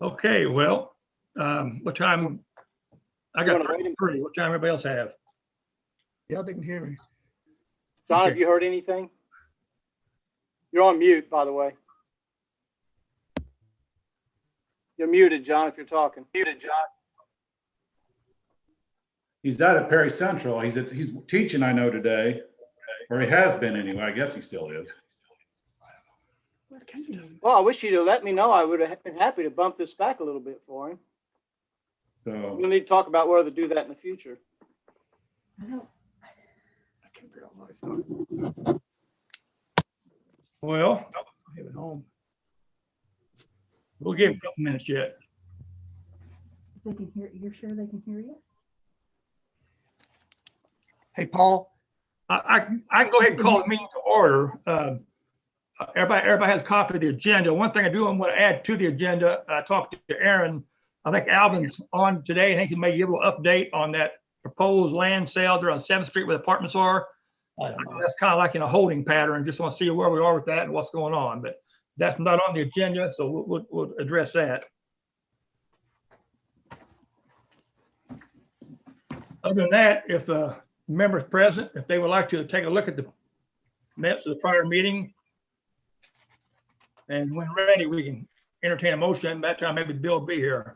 Okay, well, what time? I got 3. What time everybody else have? Yeah, they can hear me. John, Okay. have you heard anything? You're on mute, by the way. You're muted, John, if you're talking. Muted, John. He's out at Perry Central. He's teaching, I know, today, or he has been anyway. I guess he still is. Well, I wish you'd have let me know. I would have been happy to bump this back a little bit for him. So We'll need to talk about whether to do that in the future. I can't figure out myself. Well, I have it home. we'll give him a couple minutes yet. They can hear, you're sure they can hear you? Hey, Paul. I can go ahead and call the meeting to order. Everybody has a copy of the agenda. One thing I want to add to the agenda, I talked to Aaron. I think Alvin's on today. I think he may give a little update on that proposed land sale there on 7th Street where the apartments are. I don't know. That's kind of like in a holding pattern. Just want to see where we are with that and what's going on. But that's not on the agenda, so we'll address that. Other than that, if members present, if they would like to take a look at the minutes of the prior meeting, and when ready, we can entertain a motion. That time, maybe Bill will be here.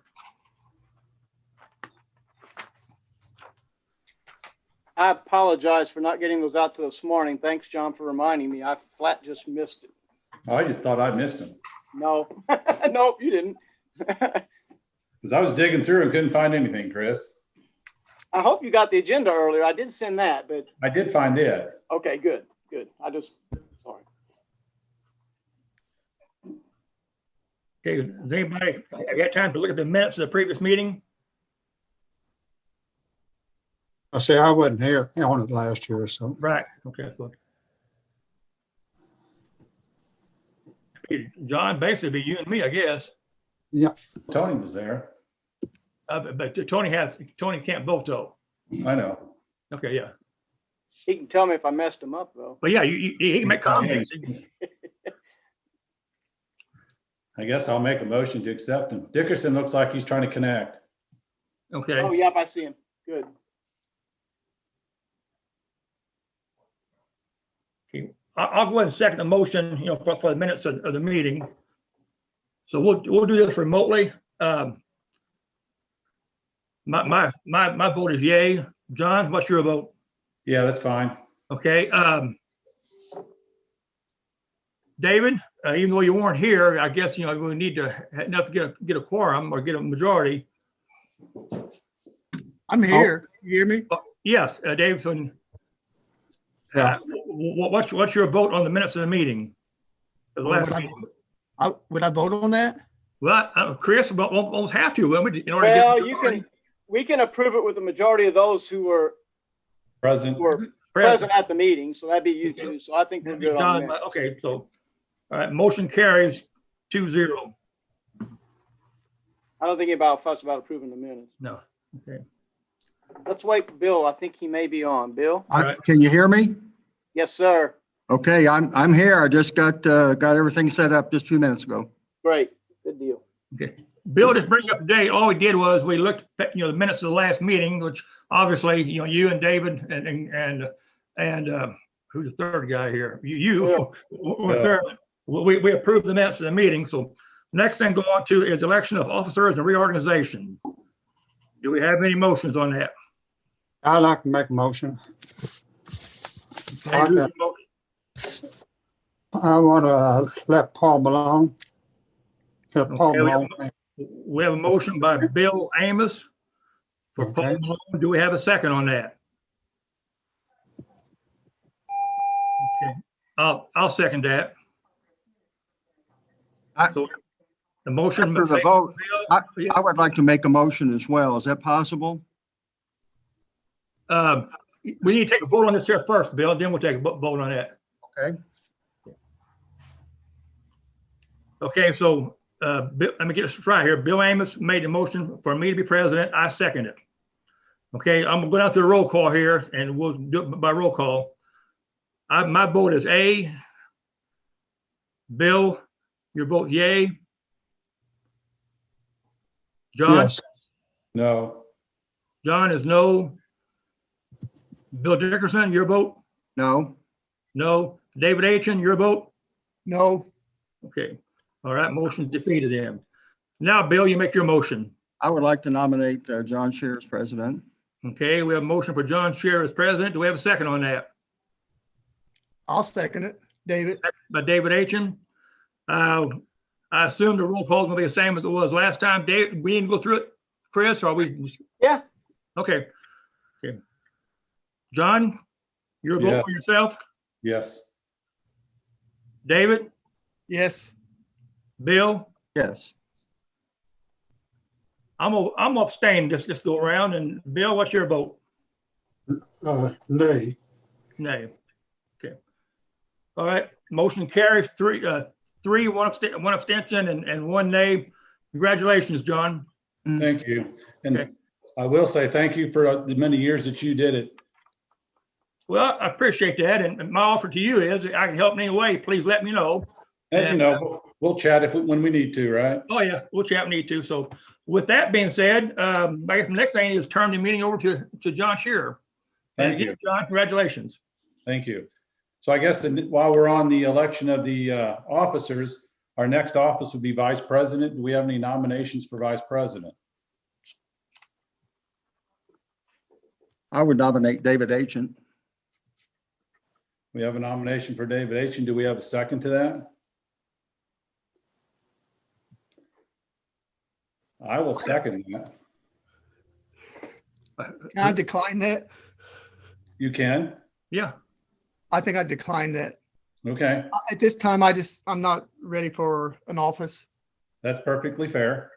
I apologize for not getting those out to this morning. Thanks, John, for reminding me. I flat just missed it. oh, I just thought I missed him No, nope, you didn't. because I was digging through and couldn't find anything, Chris. I hope you got the agenda earlier. I did send that, but I did find it. okay, good, good. Sorry. Okay, does anybody got time to look at the minutes of the previous meeting? I say I wasn't here on it last year, so. Right, okay. So John, basically be you and me, I guess. Tony was there. But Tony can't vote though. I know. Okay, yeah. He can tell me if I messed him up, though. But yeah, he can make comments. I guess I'll make a motion to accept him. Dickerson looks like he's trying to connect. Okay, Oh, yep, I see him. Good. I'll go ahead and second the motion, for the minutes of the meeting. So we'll do this remotely. My vote is yay. John, what's your vote? Yeah, that's fine. Okay. David, even though you weren't here, I guess, we need to enough to get a quorum or get a majority. I'm here. You hear me? Yes, Davidson. Yeah. What's your vote on the minutes of the meeting? The last meeting? Would I vote on that? Well, Chris, won't almost have to, will we, in order Well, to get we can approve it with the majority of those who were Present. present at the meeting. So that'd be you two. So I think we're good on John, that. okay, so, all right, motion carries 2-0. I don't think anybody fuss about approving the minutes. No, okay. Let's wait for Bill. I think he may be on. Bill? Can you hear me? Yes, sir. Okay, I'm here. I just got everything set up just a few minutes ago. Great. Good deal. Okay. Bill, just bring up to date. All we did was we looked at, the minutes of the last meeting, which obviously, you and David and who's the third guy here? You were third. We approved the minutes of the meeting. So next thing go on to is election of officers and reorganization. Do we have any motions on that? I'd like to make a motion. Okay, who's the motion? I want to let Paul Malone. Let Paul Okay, Malone. We have a motion by Bill Amos for Paul Okay. Malone. Do we have a second on that? Okay, I'll second that. So the motion. After the vote, I would like to make a motion as well. Is that possible? We need to take a vote on this here first, Bill, then we'll take a vote on that. Okay. Okay, so let me get this right here. Bill Amos made the motion for me to be president. I second it. Okay, I'm gonna go down to the roll call here and we'll do it by roll call. My vote is A. Bill, your vote yay. John? Yes. No. John is no. Bill Dickerson, your vote? No. No. David Aiken, your vote? No. Okay. All right, motion defeated him. Now, Bill, you make your motion. I would like to nominate John Shear as president. Okay, we have a motion for John Shear as president. Do we have a second on that? I'll second it. David. By David Aiken. I assume the roll call is gonna be the same as it was last time. Dave, we didn't go through it, Chris, or are we? Yeah. Okay. Okay. John, your vote Yeah. for yourself? Yes. David? Yes. Bill? Yes. I'm abstaining this go around. And Bill, what's your vote? Nay. Nay. Okay. All right, motion carries one abstention and one nay. Congratulations, John. Thank you. Okay. And I will say thank you for the many years that you did it. Well, I appreciate that. And my offer to you is I can help in any way. Please let me know. As you know, we'll chat when we need to, right? Oh, yeah, we'll chat when we need to. So with that being said, I guess the next thing is turn the meeting over to John Shearer. And Thank you. again, John, congratulations. Thank you. So I guess while we're on the election of the officers, our next office would be vice president. Do we have any nominations for vice president? I would nominate David Aiken. We have a nomination for David Aiken. Do we have a second to that? I will second that. Can I decline that? You can? Yeah, I think I decline that. Okay, At this time, I'm not ready for an office. that's perfectly fair.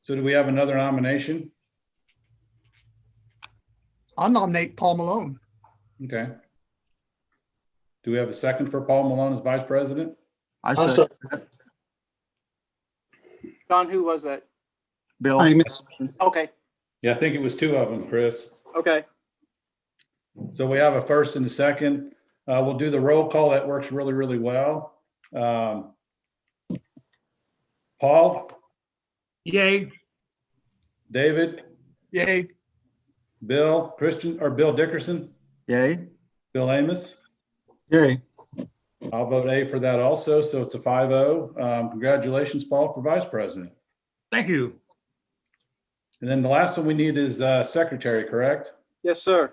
So do we have another nomination? I'll nominate Paul Malone. Okay. Do we have a second for Paul Malone as vice president? I I'll said John, who was that? Bill. Amos. Okay, Yeah, I think it was two of them, Chris. okay. So we have a first and a second. We'll do the roll call. That works really, really well. Paul, yay. David, Yay. Bill, Bill Dickerson, Yay. Bill Amos. Yay. I'll vote A for that also. So it's a 5-0. Congratulations, Paul, for vice president. Thank you. And then the last one we need is secretary, correct? Yes, sir.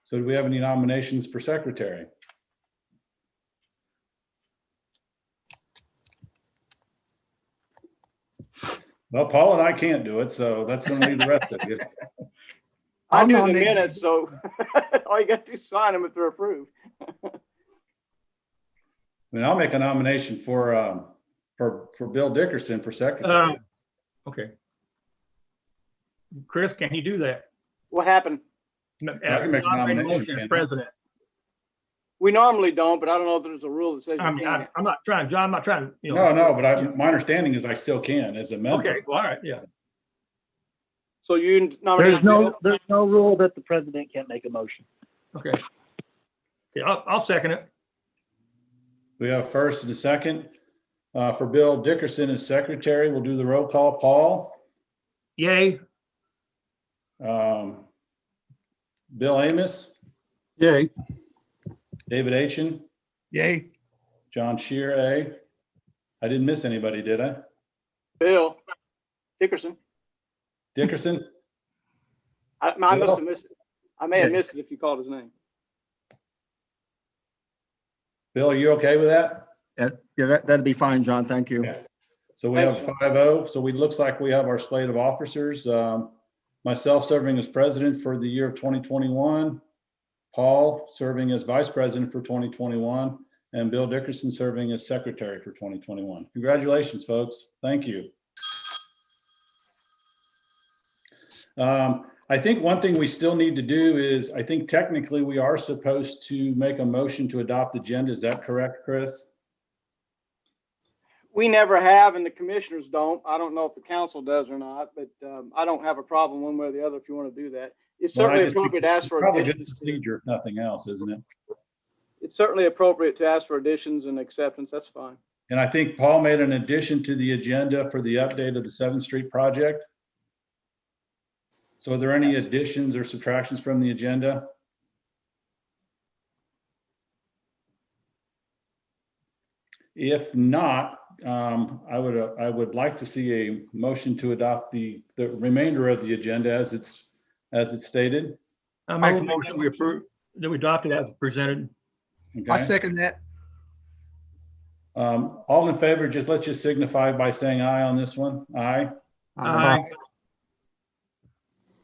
So do we have any nominations for secretary? Well, Paul and I can't do it, so that's going to be the rest of you. I I'll do the nominate- minutes, so all you got to do is sign them if they're approved. And I'll make a nomination for Bill Dickerson for secretary. Okay. Chris, can he do that? What happened? can make a John made a nomination, motion can't as I? president. We normally don't, but I don't know if there's a rule that says I you mean, can't. I'm not trying, John, I'm not trying to, you know. No, but my understanding is I still can as a member. Okay, well, all right, yeah. So you nominate Bill? There's no rule that the president can't make a motion. Okay. Okay, I'll second it. We have a first and a second. For Bill Dickerson as secretary, we'll do the roll call. Paul, Yay. Bill Amos, Yay. David Aiken, Yay. John Shear, A. I didn't miss anybody, did I? Bill Dickerson. Dickerson? I must have missed it. I may have missed it if you called his name. Bill, are you okay with that? Yeah, that'd be fine, John. Thank you. Okay. So we have 5-0. So looks like we have our slate of officers. Myself serving as president for the year of 2021, Paul serving as vice president for 2021, and Bill Dickerson serving as secretary for 2021. Congratulations, folks. Thank you. I think one thing we still need to do is, I think technically we are supposed to make a motion to adopt the agenda. Is that correct, Chris? We never have, and the commissioners don't. I don't know if the council does or not, but I don't have a problem one way or the other if you want to do that. It's Well, I certainly just think appropriate to ask for Probably just additions. procedure, if nothing else, isn't it? It's certainly appropriate to ask for additions and acceptance. That's fine. And I think Paul made an addition to the agenda for the update of the 7th Street project. So are there any Yes. additions or subtractions from the agenda? If not, I would like to see a motion to adopt the remainder of the agenda as it's stated. I I make will a make motion, that we motion. approve, that we adopted as presented. I Okay. second that. All in favor, let's just signify by saying aye on this one. Aye. Aye.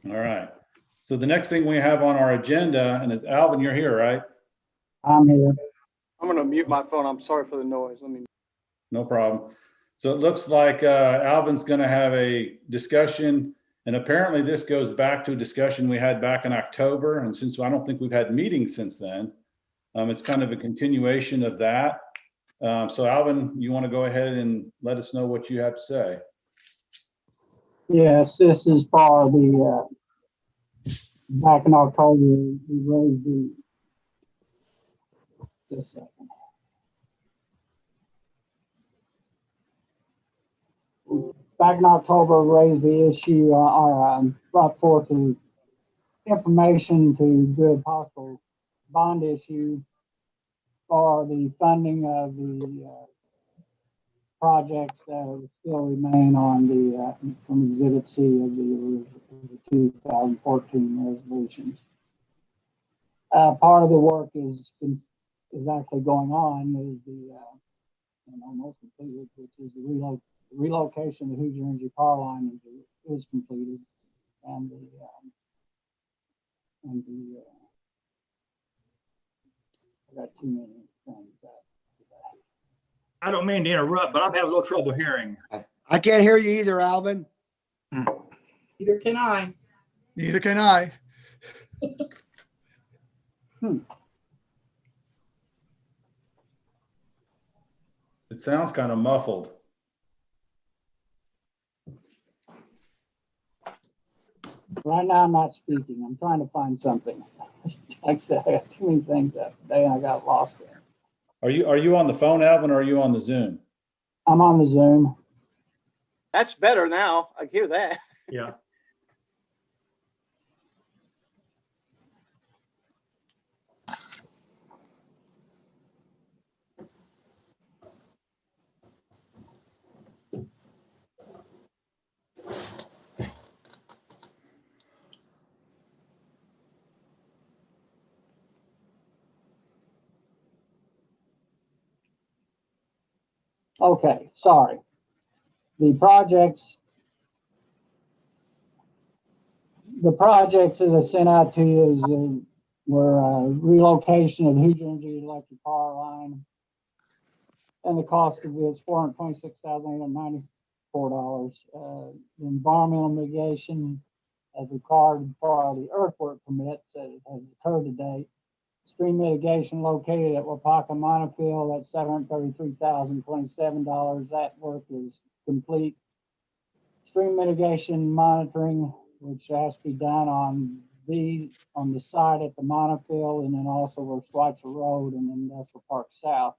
All right. So the next thing we have on our agenda, and it's Alvin, you're here, right? I'm here. I'm gonna mute my phone. I'm sorry for the noise. Let me. No problem. So it looks like Alvin's going to have a discussion, and apparently this goes back to a discussion we had back in October. And since I don't think we've had meetings since then, it's kind of a continuation of that. So Alvin, you want to go ahead and let us know what you have to say? Yes, this is for the, back in October, we raised the, just a second. Back in October, raised the issue, or brought forth the information to do a possible bond issue for the funding of the projects that still remain on the, from Exhibit C of the 2014 resolutions. Part of the work is actually going on is the, and almost completed, which is the relocation of the Hoosier Energy Power Line is completed. And I got too many things. I don't mean to interrupt, but I'm having a little trouble hearing. I can't hear you either, Alvin. Neither can I. Neither can I. It sounds kind of muffled. Right now, I'm not speaking. I'm trying to find something. Like I said, I got too many things that day and I got lost there. Are you on the phone, Alvin, or are you on the Zoom? I'm on the Zoom. That's better now. I hear that. Yeah. Okay, sorry. The projects as I sent out to you is were relocation of the Hoosier Energy electric power line. And the cost of it is $426,894. The environmental mitigation as required for the earthwork permits that has occurred to date. Stream mitigation located at Wapaka Minor Field at $733,027. That work is complete. Stream mitigation monitoring, which has to be done on the site at the minor field, and then also where Schweitzer Road and Industrial Park South.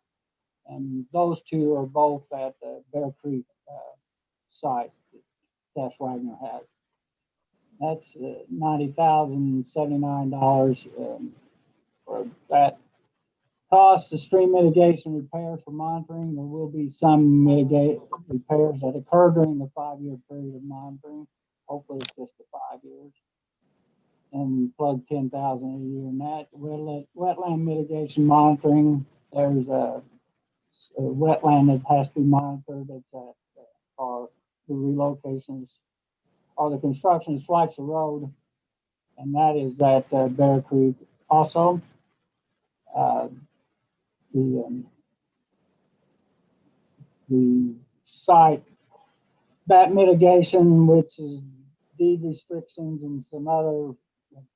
And those two are both at the Bear Creek site that Cash Wagner has. That's $90,079 for that. Cost of stream mitigation repairs for monitoring. There will be some repairs that occur during the 5-year period of monitoring. Hopefully it's just the 5 years. And plug 10,000 a year. And that wetland mitigation monitoring. There's a wetland that has to be monitored for the relocations or the construction of Schweitzer Road, and that is at Bear Creek. Also, the site bat mitigation, which is deed restrictions and some other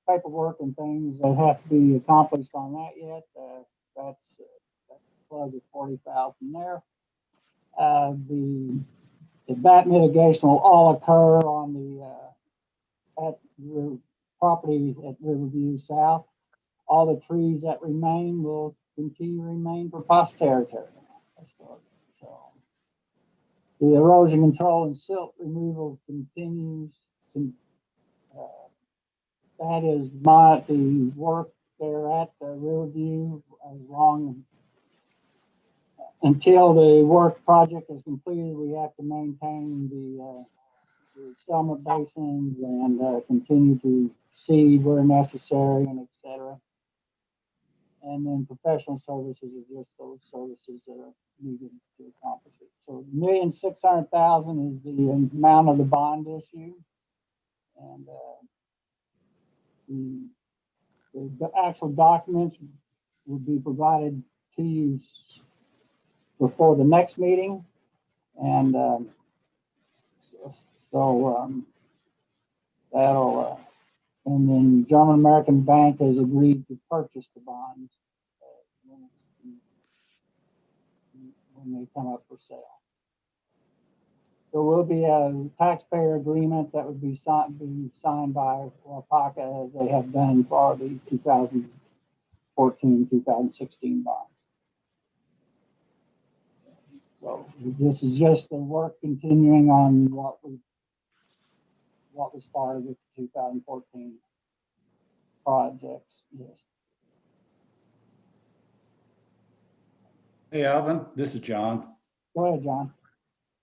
paperwork and things that have to be accomplished on that yet. That's plug is 40,000 there. The bat mitigation will all occur on at the property at Riverview South. All the trees that remain will continue to remain for posterity. So The erosion control and silt removal continues. That is the work there at the Riverview, as long until the work project is completed, we have to maintain the settlement basins and continue to seed where necessary and et cetera. And then professional services are just those services that are needed to accomplish it. So $1,600,000 is the amount of the bond issue. And the actual documents will be provided to you before the next meeting. And that'll, and then German American Bank has agreed to purchase the bonds when they come up for sale. There will be a taxpayer agreement that would be signed by Wapaka, as they have done for the 2014, 2016 bonds. So this is just the work continuing on what was started with the 2014 projects. Yes. Hey, Alvin, this is John. Go ahead, John.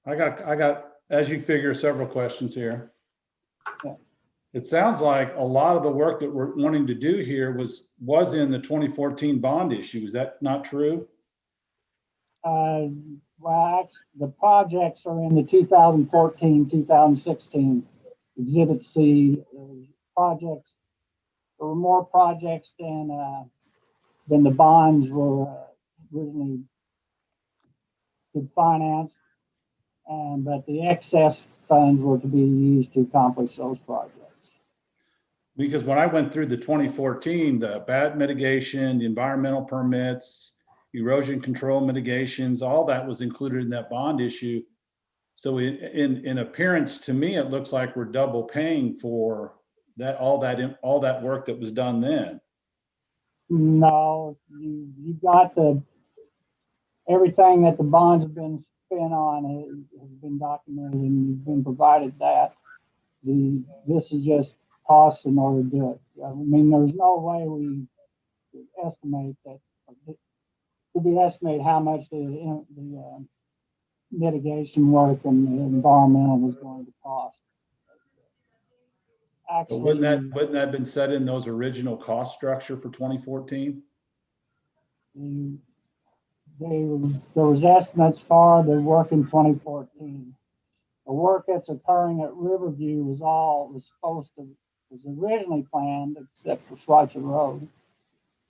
I got, as you figure, several questions here. Yeah. It sounds like a lot of the work that we're wanting to do here was in the 2014 bond issue. Is that not true? Well, actually, the projects are in the 2014, 2016 Exhibit C projects. There were more projects than the bonds were originally could finance, but the excess funds were to be used to accomplish those projects. Because when I went through the 2014, the bat mitigation, the environmental permits, erosion control mitigations, all that was included in that bond issue. So in appearance, to me, it looks like we're double paying for that, all that work that was done then. No, you got everything that the bonds have been spent on has been documented, and you've been provided that. This is just costs in order to do it. I mean, there's no way we could estimate that. Could we estimate how much the mitigation work and the environmental was going to cost? Actually, But wouldn't that have been set in those original cost structure for 2014? There was estimates for the work in 2014. The work that's occurring at Riverview was originally planned, except for Schweitzer Road,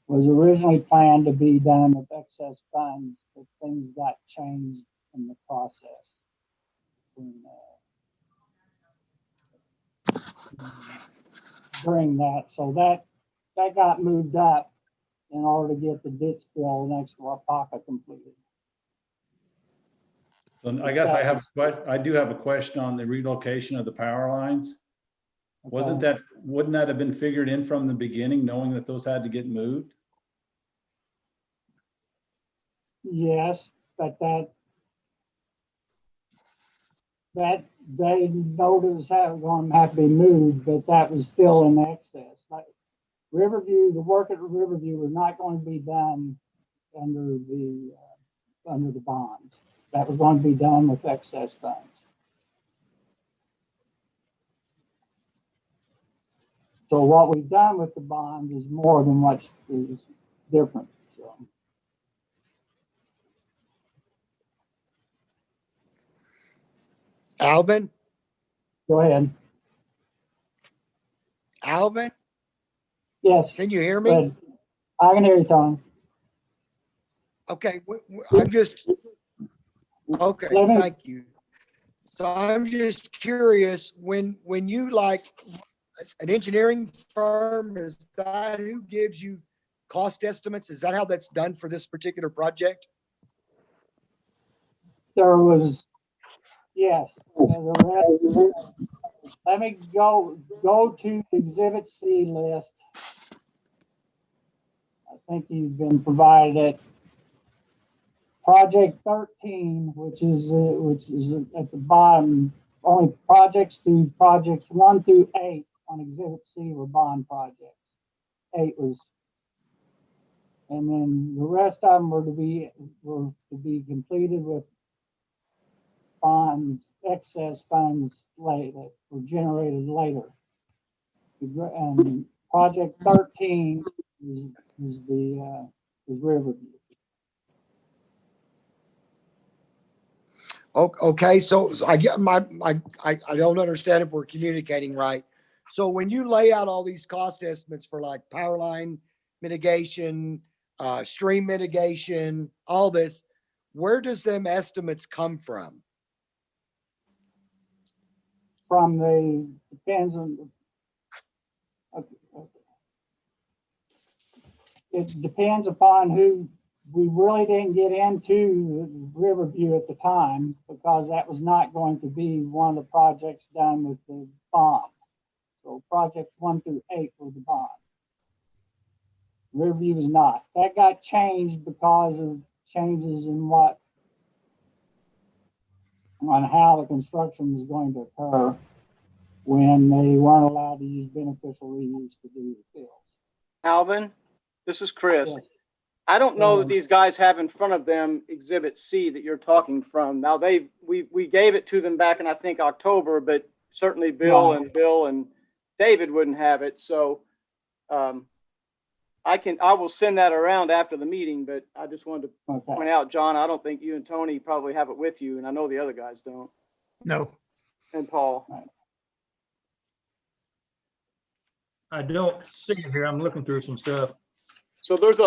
was originally planned to be done with excess funds, but things got changed in the process. During that, so that got moved up in order to get the ditch fill next to Wapaka completed. So I guess I do have a question on the relocation of the power lines. Okay. Wouldn't that have been figured in from the beginning, knowing that those had to get moved? Yes, but that they noticed how going to have to be moved, but that was still in excess. Like Riverview, the work at Riverview was not going to be done under the bonds. That was going to be done with excess funds. So what we've done with the bond is more than what is different. So. Alvin? Go ahead. Alvin? Yes. Can you hear me? I can hear you, Tom. Okay, I'm just, okay, thank you. So I'm just curious, when you like an engineering firm, is that who gives you cost estimates? Is that how that's done for this particular project? There was, yes. Let me go to Exhibit C list. I think you've been provided it. project 13, which is at the bottom, only projects 1 through 8 on Exhibit C were bond projects. 8 was, and then the rest of them were to be completed with funds, excess funds later, were generated later. And project 13 is Riverview. Okay, so I get I don't understand if we're communicating right. So when you lay out all these cost estimates for like power line mitigation, stream mitigation, all this, where does them estimates come from? From the, depends on, it depends upon who, we really didn't get into Riverview at the time because that was not going to be one of the projects done with the bond. So projects 1 through 8 were the bond. Riverview was not. That got changed because of changes in on how the construction was going to occur when they weren't allowed to use beneficial reuse to do the fields. Alvin, this is Chris. Yes. I don't know that these guys have in front of them Exhibit C that you're talking from. Now we gave it to them back in, I think, October, but certainly Bill and David wouldn't have it. So I will send that around after the meeting, but I just wanted to point out, John, I don't think you and Tony probably have it with you, and I know the other guys don't. No. And Paul. I don't see it here. I'm looking through some stuff. So there's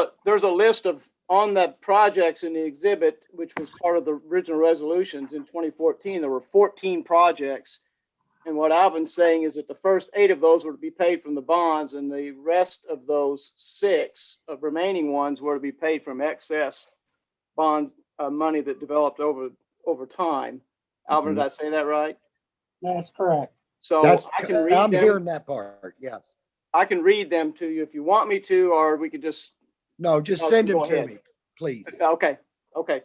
a list of on the projects in the exhibit, which was part of the original resolutions in 2014. There were 14 projects. And what Alvin's saying is that the first 8 of those were to be paid from the bonds, and the rest of those 6 of remaining ones were to be paid from excess bond money that developed over time. Alvin, did I say that right? That's correct. So I can read I'm them. hearing that part. Yes. I can read them to you if you want me to, or we could just. No, just send them to me, please. Okay. Okay.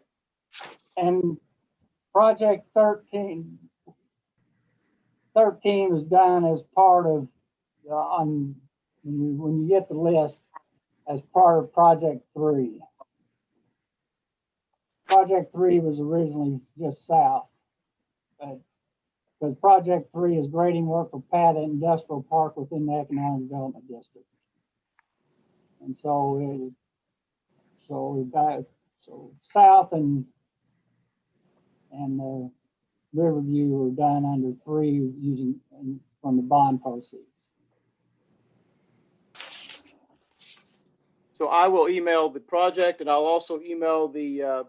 And project 13 was done as part of when you get the list as part of project 3. Project 3 was originally just south, because project 3 is grading work for Paddock Industrial Park within the Economic Development District. And so south and Riverview were done under 3 using from the bond proceeds. So I will email the project, and I'll also email the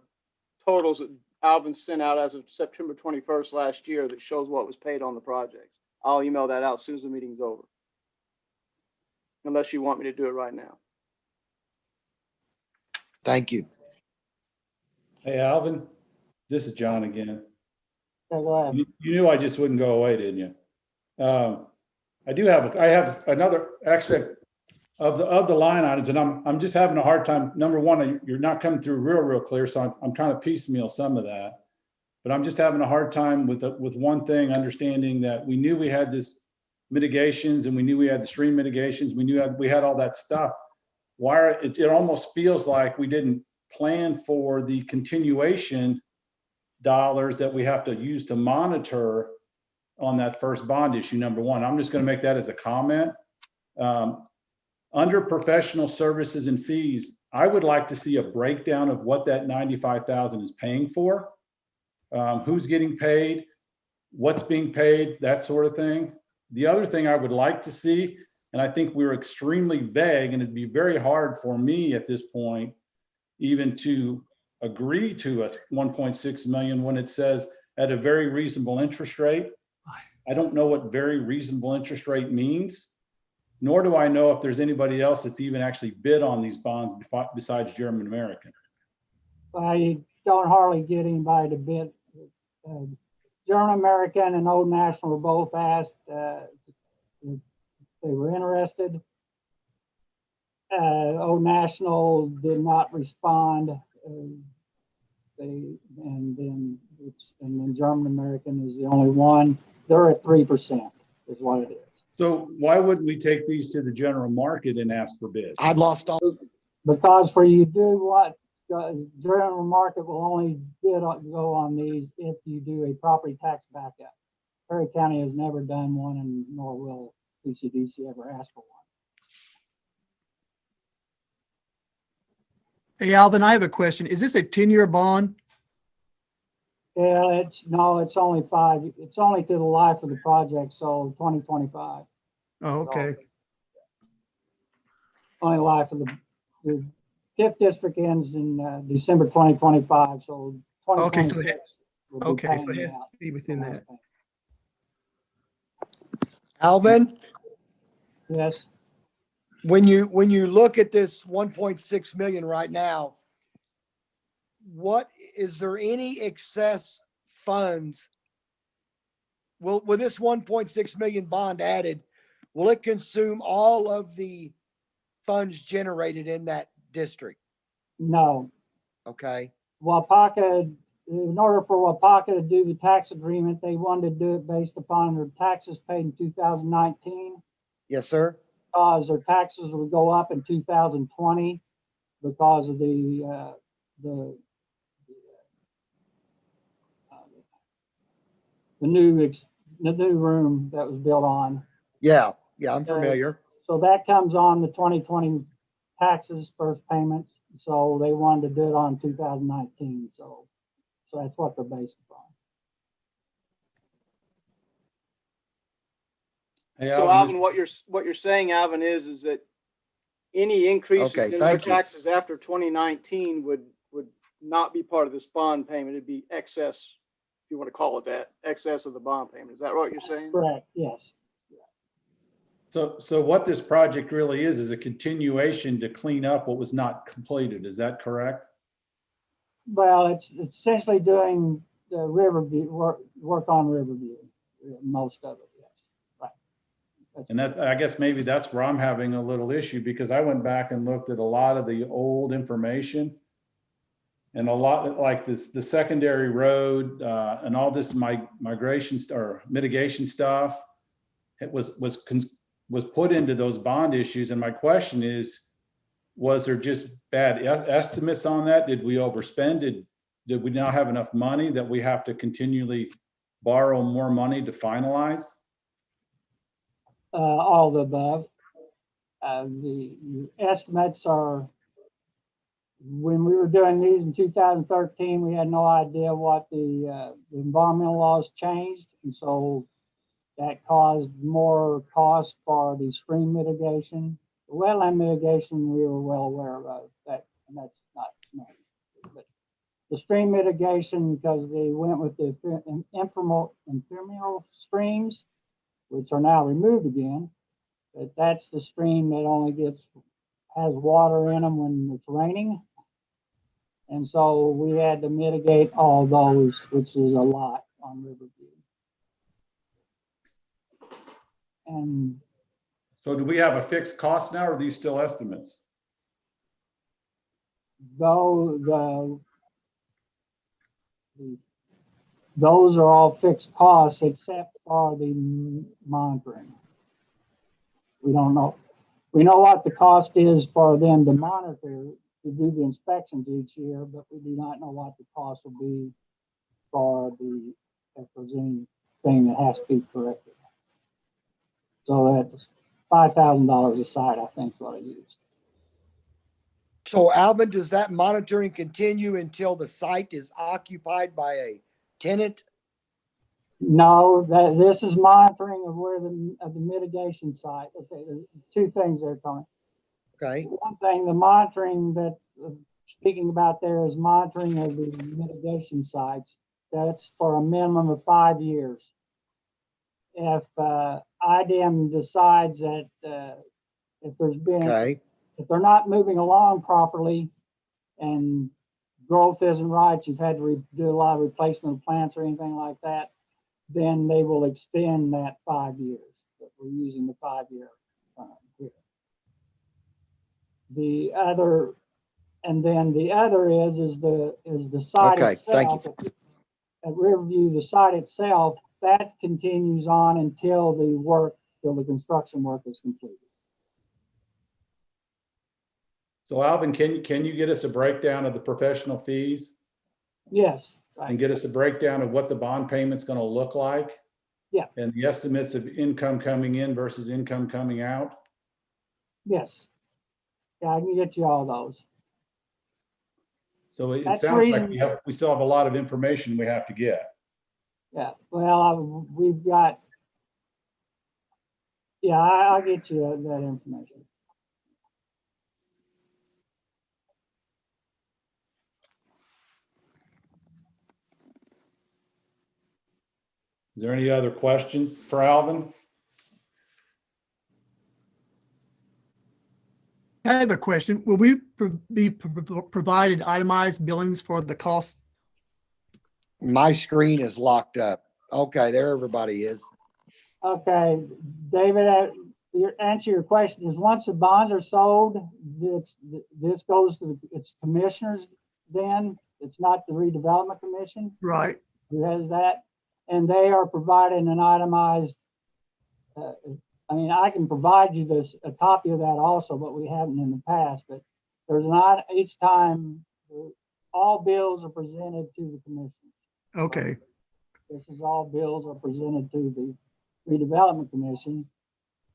totals that Alvin sent out as of September 21st last year that shows what was paid on the project. I'll email that out as soon as the meeting's over. Unless you want me to do it right now. Thank you. Hey, Alvin, this is John again. So go ahead. You knew I just wouldn't go away, didn't you? I have another, actually, of the line items, and I'm just having a hard time. Number one, you're not coming through real clear, so I'm trying to piecemeal some of that. But I'm just having a hard time with one thing, understanding that we knew we had this mitigations, and we knew we had the stream mitigations. We knew we had all that stuff. It almost feels like we didn't plan for the continuation dollars that we have to use to monitor on that first bond issue, number one. I'm just going to make that as a comment. Under professional services and fees, I would like to see a breakdown of what that $95,000 is paying for, who's getting paid, what's being paid, that sort of thing. The other thing I would like to see, and I think we're extremely vague, and it'd be very hard for me at this point even to agree to a 1.6 million when it says at a very reasonable interest rate. I don't know what very reasonable interest rate means, nor do I know if there's anybody else that's even actually bid on these bonds besides German American. You don't hardly get anybody to bid. German American and Old National were both asked if they were interested. Old National did not respond. and then German American is the only one. They're at 3% is what it is. So why wouldn't we take these to the general market and ask for bids? I've lost all. Because for you do what, general market will only go on these if you do a property tax backup. Perry County has never done one, and nor will PCDC ever ask for one. Hey, Alvin, I have a question. Is this a 10-year bond? Yeah, it's only 5. It's only to the life of the project, so 2025. Oh, okay. Only life of the TIF district ends in December 2025, so Okay, so 2026. will be Okay, so paying it has out. to be within that. Alvin, Yes, when you look at this 1.6 million right now, what is there any excess funds? Will this 1.6 million bond added, will it consume all of the funds generated in that district? no. Okay, Wapaka, in order for Wapaka to do the tax agreement, they wanted to do it based upon their taxes paid in 2019. yes, sir. Because their taxes would go up in 2020 because of the new room that was built on. Yeah, I'm familiar. So that comes on the 2020 taxes first payments. So they wanted to do it on 2019. So that's what they're based upon. Hey, So Alvin, Alvin, what you're saying, Alvin, is that any increases Okay, in their thank you. taxes after 2019 would not be part of this bond payment. It'd be excess, if you want to call it that, excess of the bond payment. Is that what you're saying? Correct. Yes. So what this project really is a continuation to clean up what was not completed. Is that correct? Well, it's essentially doing the Riverview work on Riverview, most of it. Yes. Right. And that's, I guess maybe that's where I'm having a little issue, because I went back and looked at a lot of the old information, and a lot like this, the secondary road and all this migration or mitigation stuff, it was put into those bond issues. And my question is, was there just bad estimates on that? Did we overspend? Did we not have enough money that we have to continually borrow more money to finalize? All of the above. The estimates are, when we were doing these in 2013, we had no idea what the environmental laws changed. And so that caused more cost for the stream mitigation. The wetland mitigation, we were well aware of that, and that's not new. But the stream mitigation, because they went with the ephemeral streams, which are now removed again, but that's the stream that only has water in them when it's raining. And so we had to mitigate all those, which is a lot on Riverview. And So do we have a fixed cost now, or are these still estimates? those are all fixed costs except for the monitoring. We don't know. We know what the cost is for them to monitor, to do the inspections each year, but we do not know what the cost will be for if there's anything that has to be corrected. So that's $5,000 a site, I think is what I used. So Alvin, does that monitoring continue until the site is occupied by a tenant? No, this is monitoring of where the mitigation site. Okay, there's two things there, Tony. Okay, One thing, the monitoring that speaking about there is monitoring of the mitigation sites. That's for a minimum of 5 years. If IDM decides that if there's been, okay, if they're not moving along properly and growth isn't right, you've had to do a lot of replacement of plants or anything like that, then they will extend that 5 years. But we're using the 5 year here. The other And then the other is the site Okay, thank itself. At Riverview, the site itself, that continues on until the construction work is completed. So Alvin, can you get us a breakdown of the professional fees Yes, and right. get us a breakdown of what the bond payment's gonna look like? Yeah. And the estimates of income coming in versus income coming out? Yes. Yeah, I can get you all those. So it That's sounds like reason- we still have a lot of information we have to get. Yeah, well, we've got, yeah, I'll get you that information. Is there any other questions for Alvin? I have a question. Will we be provided itemized billings for the cost? My screen is locked up. Okay, there everybody is. Okay, David, answer your question is once the bonds are sold, this goes to its commissioners then. It's not the redevelopment commission Right. who has that. And they are providing an itemized, I mean, I can provide you a copy of that also, but we haven't in the past, but there's not each time, all bills are presented to the commission. Okay. This is all bills are presented to the redevelopment commission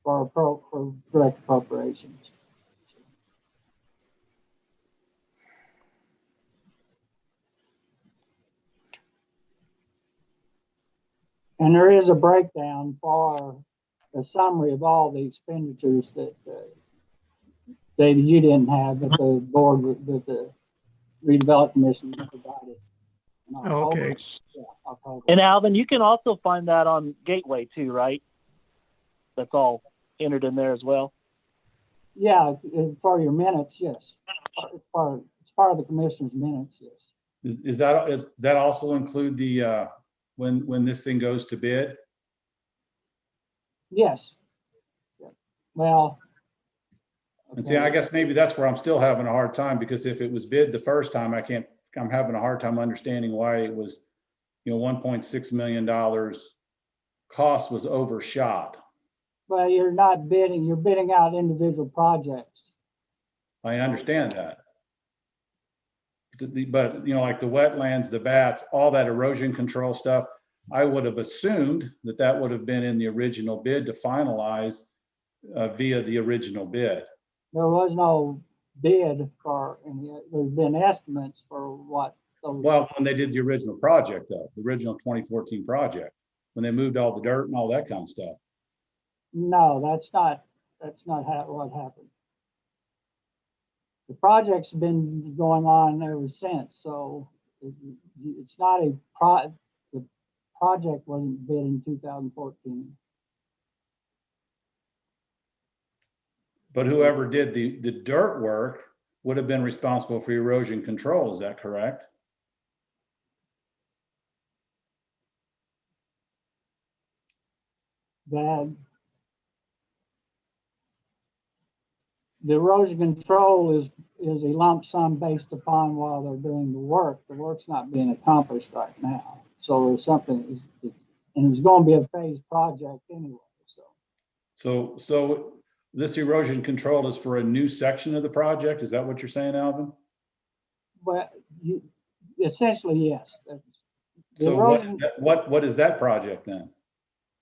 for direct appropriations. And there is a breakdown for a summary of all the expenditures that David, you didn't have, but the board, that the redevelopment commission provided. in October. Okay. Yeah, October. And Alvin, you can also find that on Gateway too, right? That's all entered in there as well. Yeah, for your minutes, yes. It's part of the commissioner's minutes, yes. Does that also include the, when this thing goes to bid? Yes. Yeah. Well. And see, I okay. guess maybe that's where I'm still having a hard time, because if it was bid the first time, I'm having a hard time understanding why it was, $1.6 million cost was overshot. Well, you're not bidding, you're bidding out individual projects. I understand that. But, like the wetlands, the bats, all that erosion control stuff, I would have assumed that would have been in the original bid to finalize via the original bid. There was no bid for, there's been estimates for what. Well, when they did the original project though, the original 2014 project, when they moved all the dirt and all that kind of stuff. No, that's not what happened. The project's been going on ever since, so it's not the project wasn't bid in 2014. But whoever did the dirt work would have been responsible for erosion control, is that correct? That the erosion control is a lump sum based upon while they're doing the work. The work's not being accomplished right now. So there's something, and it's going to be a phased project anyway. So this erosion control is for a new section of the project. Is that what you're saying, Alvin? But essentially, yes. So what is that project then?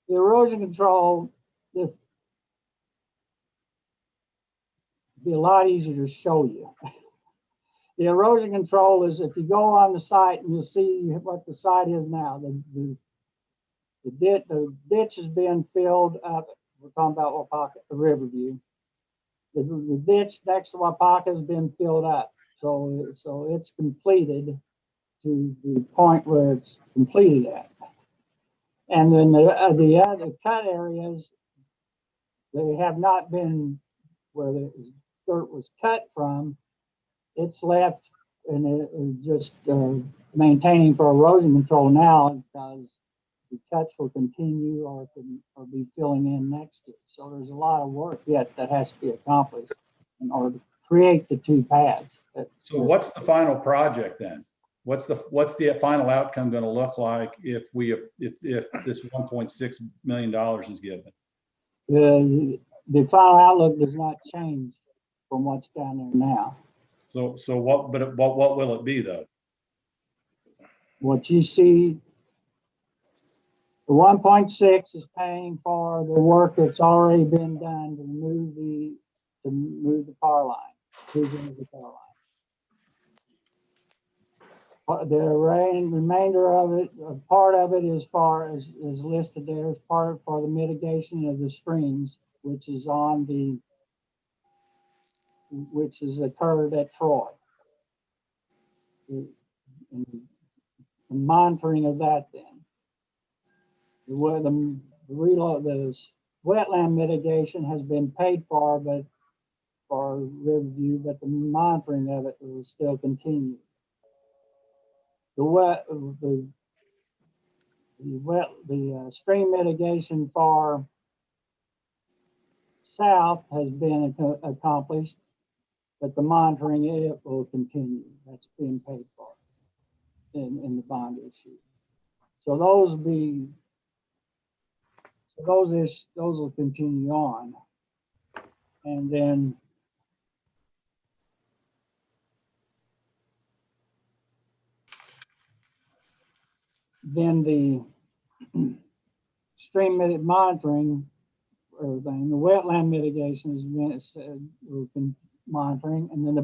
The erosion control, it'd be a lot easier to show you. The erosion control is if you go on the site and you'll see what the site is now. The ditch is being filled up. We're talking about Wapaka, Riverview. The ditch next to Wapaka has been filled up. So it's completed to the point where it's completed at. And then the other cut areas, they have not been where the dirt was cut from. It's left and it just maintaining for erosion control now because the cuts will continue or be filling in next to it. So there's a lot of work yet that has to be accomplished in order to create the two pads, So what's the final project then? What's the final outcome going to look like if this $1.6 million is given? The final outlook does not change from what's down there now. So what will it be though? What you see, the 1.6 is paying for the work that's already been done to move the power line, the power line. The remainder of it, part of it is listed there as part for the mitigation of the streams, which is occurred at Troy. And monitoring of that then. The wetland mitigation has been paid for, but for Riverview, but the monitoring of it will still continue. The stream mitigation for south has been accomplished, but the monitoring it will continue. That's being paid for in the bond issue. So those will continue on, and then the stream monitoring, or the wetland mitigation has been monitoring, and then the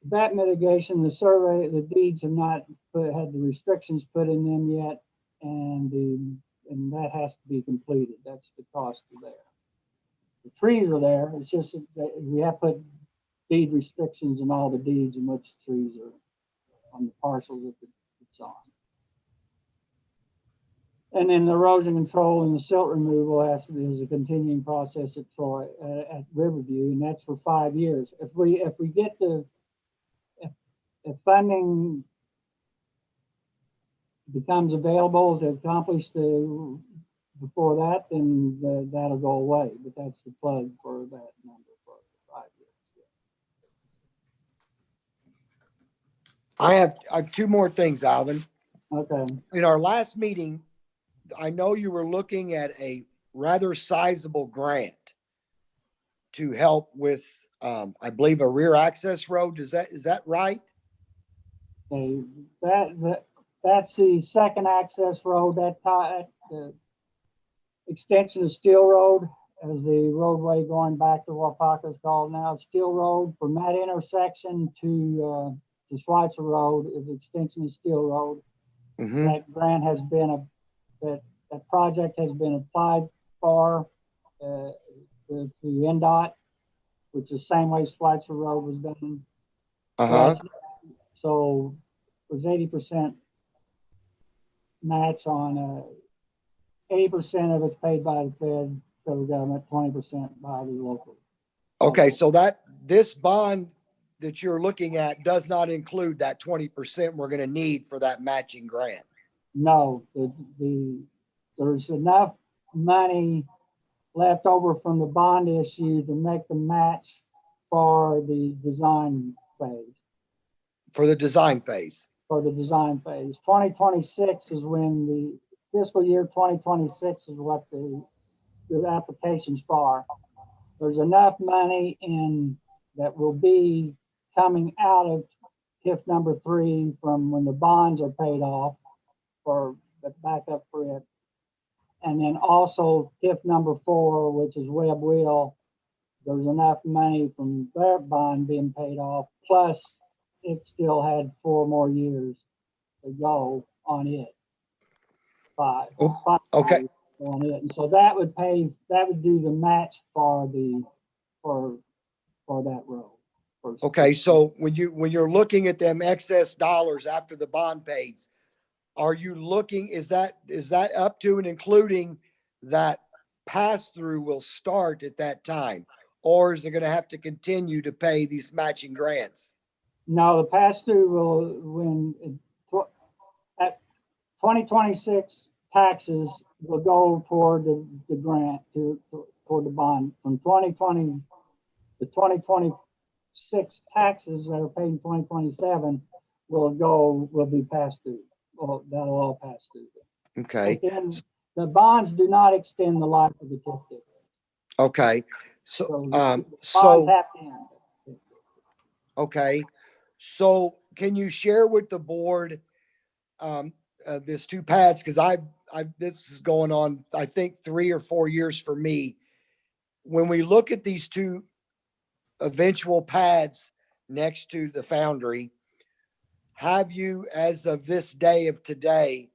bat mitigation, the survey, the deeds have not had the restrictions put in them yet, and that has to be completed. That's the cost of there. The trees are there. It's just that we have put deed restrictions in all the deeds in which trees are on the parcels that it's on. And then the erosion control and the silt removal is a continuing process at Troy, at Riverview, and that's for 5 years. If we get if funding becomes available to accomplish before that, then that'll go away. But that's the plug for that number for 5 years. I have two more things, Alvin. Okay. In our last meeting, I know you were looking at a rather sizable grant to help with, I believe, a rear access road. Is that right? Okay. That's the second access road. The extension of Steel Road, as the roadway going back to Wapaka is called now. Steel Road, from that intersection to Schweitzer Road is extension of Steel Road. Mm-hmm. That grant has been that project has been applied for to NDOT, which is the same way Schweitzer Road was done. Uh-huh. So there's 80% match on 80% of it's paid by the federal government, 20% by the local. Okay, so this bond that you're looking at does not include that 20% we're going to need for that matching grant. No, there's enough money left over from the bond issue to make the match for the design phase. For the design phase. For the design phase. 2026 is when the fiscal year 2026 is what the application's for. There's enough money that will be coming out of TIF number 3 from when the bonds are paid off for the backup for it. And then also TIF number 4, which is Webb Wheel, there's enough money from their bond being paid off, plus it still had 4 more years to go on it. Five okay. years on it. And so that would do the match for that road. Okay, so when you're looking at them excess dollars after the bond pays, are you looking, is that up to and including that pass-through will start at that time? Or is it going to have to continue to pay these matching grants? No, the pass-through will, at 2026 taxes will go toward the grant, toward the bond. From 2020 to 2024, 6 taxes that are paid in 2027 will be passed through. Well, that'll all pass through. Okay, But then the bonds do not extend the life of the TIF district. okay. So So, the bonds so, have to end. okay. So can you share with the board, this 2 pads? Cause this is going on, I think 3 or 4 years for me. When we look at these 2 eventual pads next to the foundry, have you, as of this day of today,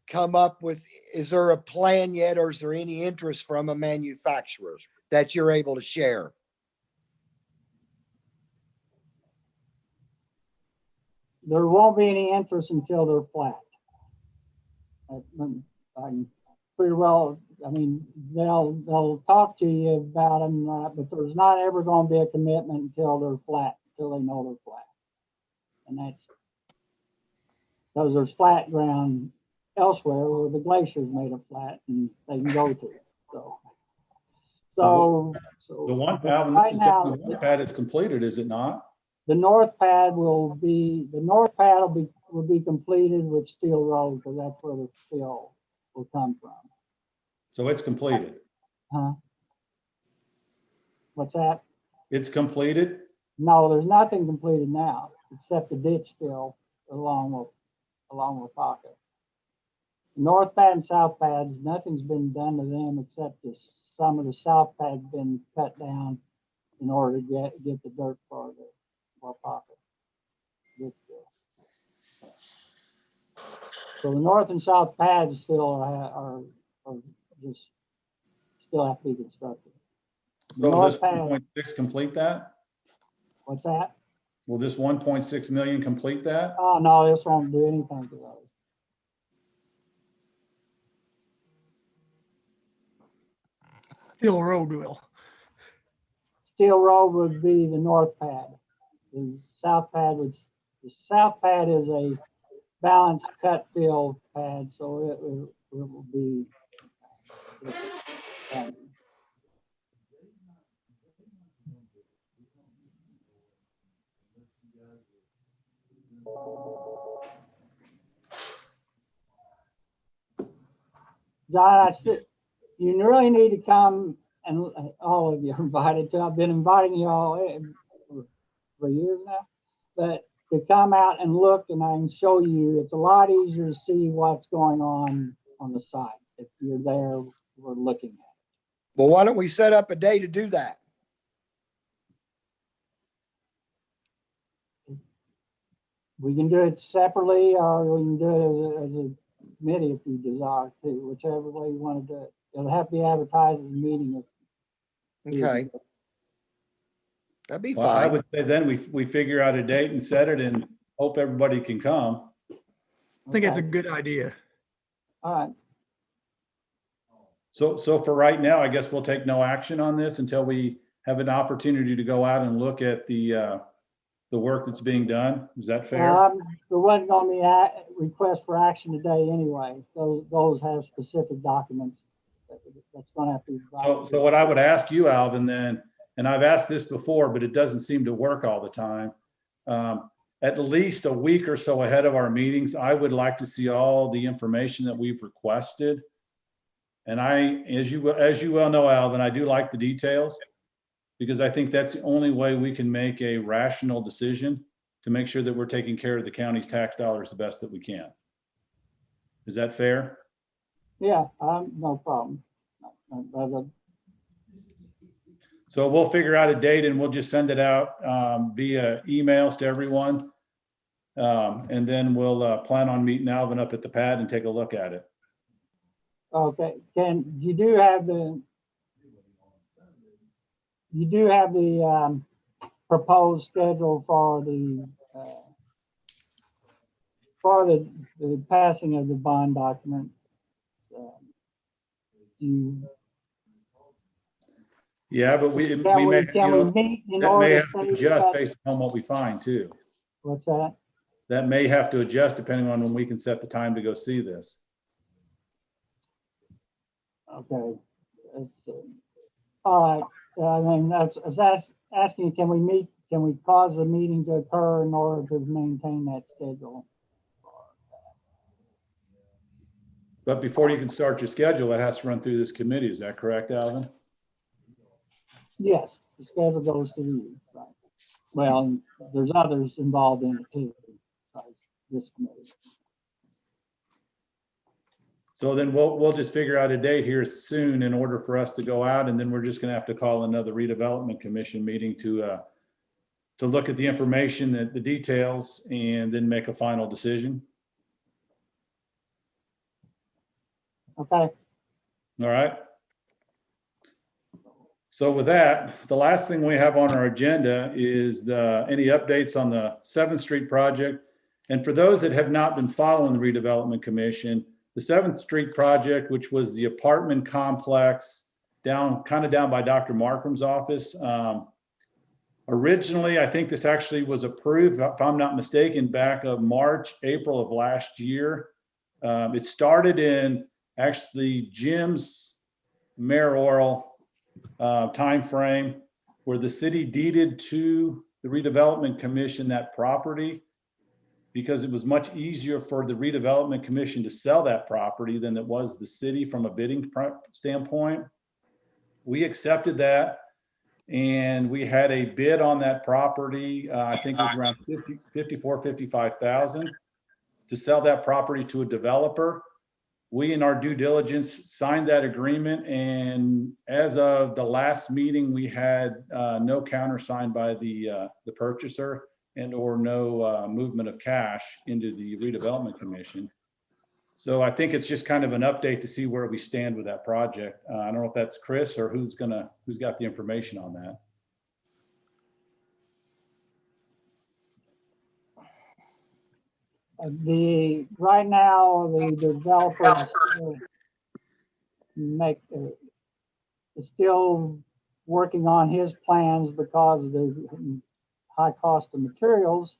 come up with, is there a plan yet, or is there any interest from a manufacturer that you're able to share? There won't be any interest until they're flat. I'm pretty well, I mean, they'll talk to you about them, but there's not ever going to be a commitment until they're flat, until they know they're flat. And that's because there's flat ground elsewhere where the glacier's made of flat and they can go to. So The one pad, right now, the one pad is completed, is it not? the north pad will be completed with Steel Road, because that's where the fill will come from. So it's completed. Huh? What's that? It's completed. No, there's nothing completed now except the ditch fill along with Pocket. North pad and south pads, nothing's been done to them except some of the south pads been cut down in order to get the dirt for Pocket. So the north and south pads still are just still have to be constructed. The So will this north pad, 1.6 complete that? what's that? Will this 1.6 million complete that? Oh, no, this won't do anything to those. Steel Road will. Steel Road would be the north pad. The south pad is a balanced cut fill pad, so it will be. John, you really need to come, and all of you are invited to. I've been inviting you all for years now, but to come out and look, and I can show you. It's a lot easier to see what's going on the site if you're there. We're looking at it. Well, why don't we set up a day to do that? We can do it separately, or we can do it as a committee if you desire to, whichever way you want to do it. It'll have to be advertised as a meeting. Okay. That'd be Well, I fine. would say then we figure out a date and set it and hope everybody can come. I think that's a good idea. All right. So for right now, I guess we'll take no action on this until we have an opportunity to go out and look at the work that's being done. Is that fair? There wasn't going to be a request for action today anyway. Those have specific documents that's going to have to be provided. So what I would ask you, Alvin, then, and I've asked this before, but it doesn't seem to work all the time. At least a week or so ahead of our meetings, I would like to see all the information that we've requested. And as you well know, Alvin, I do like the details, because I think that's the only way we can make a rational decision to make sure that we're taking care of the county's tax dollars the best that we can. Is that fair? Yeah, no problem. So we'll figure out a date and we'll just send it out via emails to everyone. And then we'll plan on meeting Alvin up at the pad and take a look at it. Okay, you do have the proposed schedule for the passing of the bond document. Yeah, but we may, meet in that order may to have to say adjust that- based on what we find too. What's that? That may have to adjust depending on when we can set the time to go see this. Okay, all right. I mean, asking, can we cause the meeting to occur in order to maintain that schedule? But before you can start your schedule, it has to run through this committee. Is that correct, Alvin? Yes, the schedule goes to you, right? Well, there's others involved in it too, besides this committee. So then we'll just figure out a day here soon in order for us to go out, and then we're just gonna have to call another redevelopment commission meeting to look at the information, the details, and then make a final decision. Okay, All right. So with that, the last thing we have on our agenda is any updates on the 7th Street project. And for those that have not been following the Redevelopment Commission, the 7th Street project, which was the apartment complex kind of down by Dr. Markram's office. Originally, I think this actually was approved, if I'm not mistaken, back of March, April of last year. It started in actually Jim's mayoral timeframe, where the city deeded to the Redevelopment Commission that property, because it was much easier for the Redevelopment Commission to sell that property than it was the city from a bidding standpoint. We accepted that, and we had a bid on that property. I think it was around 55,000 to sell that property to a developer. We, in our due diligence, signed that agreement, and as of the last meeting, we had no countersign by the purchaser and or no movement of cash into the Redevelopment Commission. So I think it's just kind of an update to see where we stand with that project. I don't know if that's Chris or who's got the information on that. right now, the developer is still working on his plans because of the high cost of materials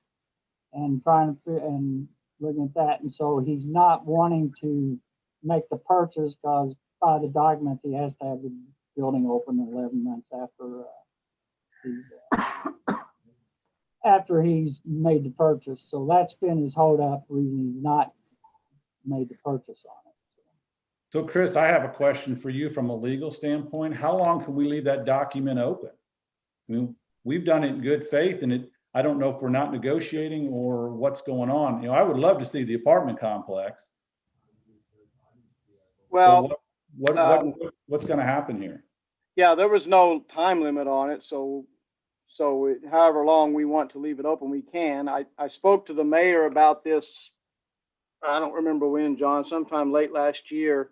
and looking at that. And so he's not wanting to make the purchase because by the documents, he has to have the building open 11 months after he's made the purchase. So that's been his holdup, reason he's not made the purchase on it. So Chris, I have a question for you from a legal standpoint. How long can we leave that document open? I mean, we've done it in good faith, and I don't know if we're not negotiating or what's going on. I would love to see the apartment complex. Well, what's going to happen here? yeah, there was no time limit on it, so however long we want to leave it open, we can. I spoke to the mayor about this, I don't remember when, John, sometime late last year.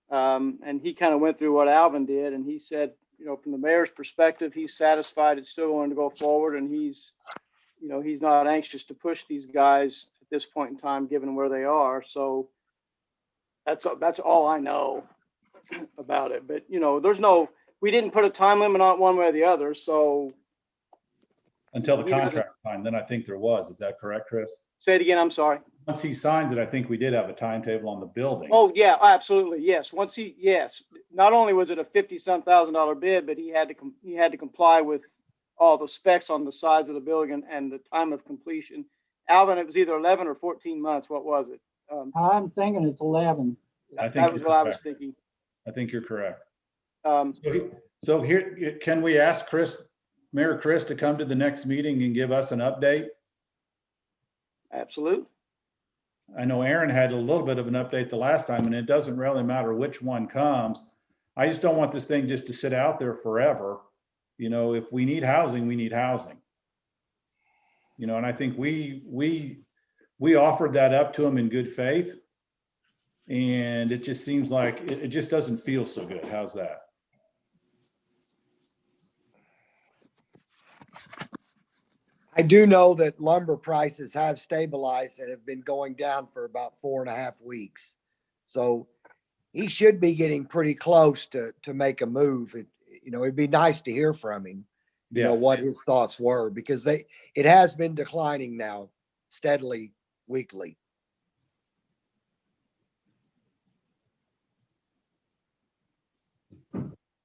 And he kind of went through what Alvin did, and he said, from the mayor's perspective, he's satisfied it's still going to go forward, and he's not anxious to push these guys at this point in time, given where they are. So that's all I know about it. But we didn't put a time limit on it one way or the other. So until the contract signed, then I think there was. Is that correct, Chris? Say it again. I'm sorry. Once he signs it, I think we did have a timetable on the building. Oh yeah, absolutely. Yes. Yes. Not only was it a $50,000 bid, but he had to comply with all the specs on the size of the building and the time of completion. Alvin, it was either 11 or 14 months. What was it? I'm thinking it's 11. That was what I was thinking. I think you're correct. So here, can we ask Mayor Chris to come to the next meeting and give us an update? Absolutely. I know Aaron had a little bit of an update the last time, and it doesn't really matter which one comes. I just don't want this thing just to sit out there forever. If we need housing, we need housing. And I think we offered that up to them in good faith, and it just seems like it just doesn't feel so good. How's that? I do know that lumber prices have stabilized and have been going down for about 4.5 weeks. So he should be getting pretty close to make a move. It'd be nice to hear from him, what his thoughts were, because it has been declining now steadily weekly.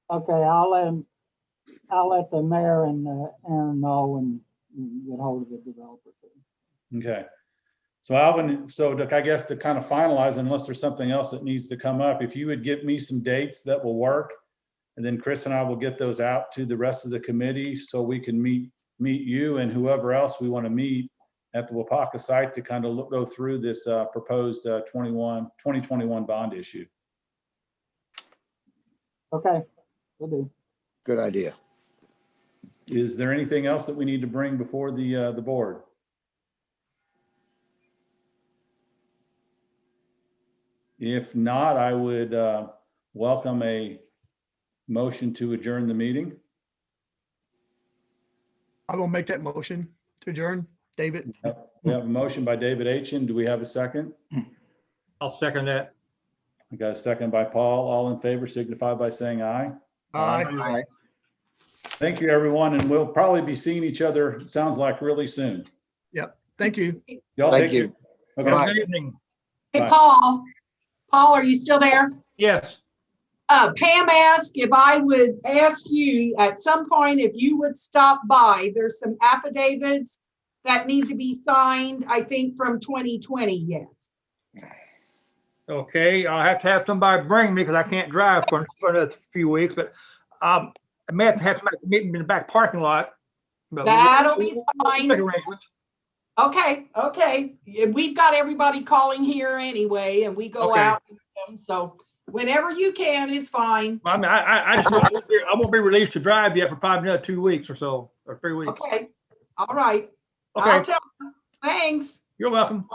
Okay, I'll let him I'll let the mayor and Aaron know and get hold of the developer. Okay. So Alvin, I guess to kind of finalize, unless there's something else that needs to come up, if you would give me some dates that will work, and then Chris and I will get those out to the rest of the committee so we can meet you and whoever else we want to meet at the Wapaka site to kind of go through this proposed 2021 bond issue. Okay, will do. Good idea. Is there anything else that we need to bring before the board? If not, I would welcome a motion to adjourn the meeting. I will make that motion to adjourn. David? We have a motion by David Achen. Do we have a second? I'll second that. I got a second by Paul. All in favor signify by saying aye. Aye. Aye. Thank you, everyone, and we'll probably be seeing each other, sounds like really soon. Thank you. Y'all Thank take you. care. Okay. Bye. Good evening. Hey, Bye. Paul. Paul, are you still there? Yes. Pam asked if I would ask you at some point if you would stop by. There's some affidavits that need to be signed, I think from 2020 yet. Okay, I'll have to have somebody bring me because I can't drive for another few weeks, but I may have to have somebody meet me in the back parking lot. But That'll be we'll fine. make arrangements. Okay. Yeah, we've got everybody calling here anyway, and we go Okay. out with them. So whenever you can is fine. I mean, I just I won't be released to drive yet for probably another 2 weeks or so, or 3 weeks. Okay. All right. Okay, I'll tell you. Thanks. you're welcome.